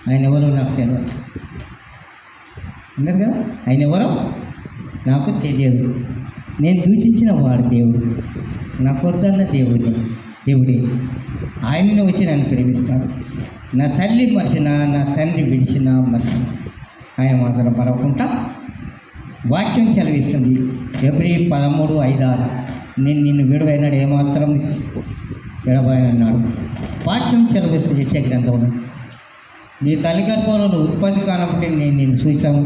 ఆయన ఎవరో నాకు తెలియదు అన్నారు కదా. ఆయన ఎవరో నాకు తెలియదు. నేను దూషించిన వాడు దేవుడు, నాకు వద్దన్న దేవుడే ఆయననే వచ్చి నన్ను ప్రేమిస్తాడు. నా తల్లి మర్చినా, నా తండ్రి విడిచినా మర్చిన ఆయన మాత్రం మరవకుండా వాక్యం సెలవిస్తుంది. ఎబ్రీ 13:5-6 నేను నిన్ను విడువైనాడు ఏమాత్రం విడవనన్నాడు. వాక్యం సెలవిస్తుంది యెషయా గ్రంథంలో. నీ తల్లి గర్భంలో ఉత్పత్తి కానప్పుడు నేను నిన్ను చూసాము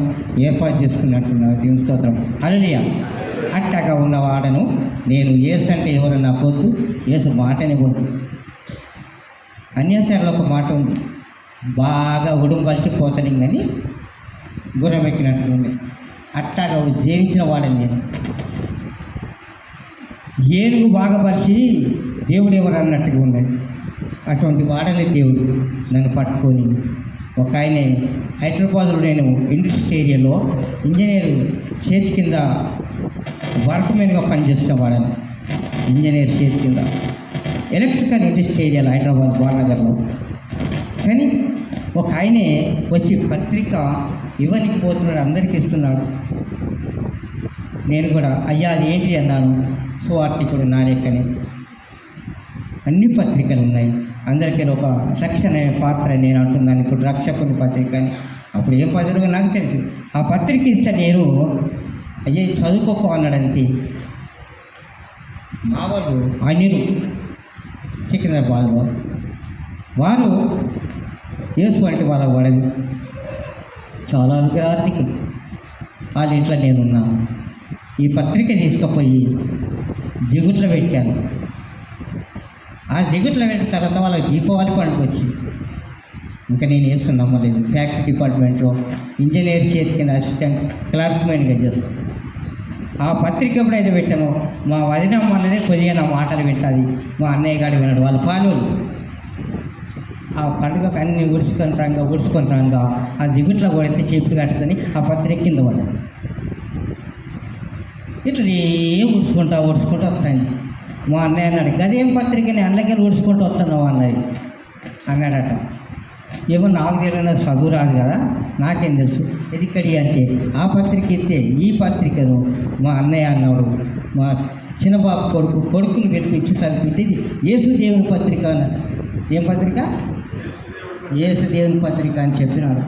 ఏర్పాటు చేసుకున్నట్టున్నాను. దేవుని స్తోత్రం. హల్లెలూయా. అట్టగా ఉన్నవాడను నేను. యేసు అంటే ఎవరు నాకు వద్దు, యేసు మాటనే వద్దు. అన్యాసారిలో ఒక మాట ఉంది, బాగా ఉడుంబలికి పోతాను కానీ గుర్రం ఎక్కినట్టు ఉంది. అట్టాగా జీవించిన వాడని నేను. ఏనుగు బాగా పరిచి దేవుడు ఎవరు అన్నట్టుగా ఉన్నాయి. అటువంటి వాడని దేవుడు నన్ను పట్టుకొని ఒక ఆయన హైదరాబాద్లో నేను ఇండస్ట్రీ ఏరియాలో ఇంజనీర్ చేతి కింద వర్క్ మీదగా పనిచేస్తున్న వాడని. ఇంజనీర్ చేతి కింద ఎలక్ట్రికల్ ఇండస్ట్రీ ఏరియాలో హైదరాబాద్ బాలనగర్లో. కానీ ఒక ఆయనే వచ్చి పత్రిక ఇవ్వనికి పోతున్నాడు, అందరికీ ఇస్తున్నాడు. నేను కూడా అయ్యా అది ఏంటి అన్నాను. సువార్తికుడు నా లెక్కని అన్ని పత్రికలు ఉన్నాయి, అందరికీ ఒక రక్షణ పాత్ర నేను అంటున్నాను. ఇప్పుడు రక్షకుని పత్రిక అని. అప్పుడు ఏం పత్రిక నాకు తెలియదు. ఆ పత్రిక ఇస్తే నేను అయ్యే చదువుకోపో అన్నాడంతే. మా వాళ్ళు అనిరు సికింద్రాబాద్లో వారు యేసు వంటి వాళ్ళ పడదు, చాలా విగ్రహార్థికులు. వాళ్ళ ఇంట్లో నేనున్నా. ఈ పత్రిక తీసుకుపోయి జిగుట్లో పెట్టాను. ఆ జిగుట్లో పెట్టిన తర్వాత వాళ్ళకి దీపావళి పండుగ వచ్చింది. ఇంకా నేను యేసు నమ్మలేదు. ఫ్యాక్టరీ డిపార్ట్మెంట్లో ఇంజనీర్ చేతి కింద అసిస్టెంట్ క్లర్క్మెన్గా చేస్తాను. ఆ పత్రిక ఎప్పుడైతే పెట్టానో మా వదినమ్మ అన్నదే కొద్దిగా నా మాటలు వింటుంది, మా అన్నయ్య గారు వినడు. వాళ్ళ పాలోళ్ళు ఆ పండుగకు అన్నీ ఊడ్చుకొని రాగా ఆ దిగుట్లో పడితే చీపులు కట్టుకొని ఆ పత్రిక కింద పడ్డది. ఇట్లా ఊడ్చుకుంటా వస్తాను. మా అన్నయ్య అన్నాడు, గదేం పత్రికని అందులోకి ఊడ్చుకుంటూ వస్తున్నావు అన్నది అన్నాడట. ఏమో నాకు తెలియదు, చదువు రాదు కదా, నాకేం తెలుసు ఇది ఇక్కడి అంటే. ఆ పత్రిక ఇస్తే ఈ పత్రికను మా అన్నయ్య అన్నాడు. మా చిన్నబాబు కొడుకుని పిలిపించి చదివితే ఇది యేసు దేవుని పత్రిక అన్నాడు. ఏం పత్రిక? యేసు దేవుని పత్రిక అని చెప్పినాడు.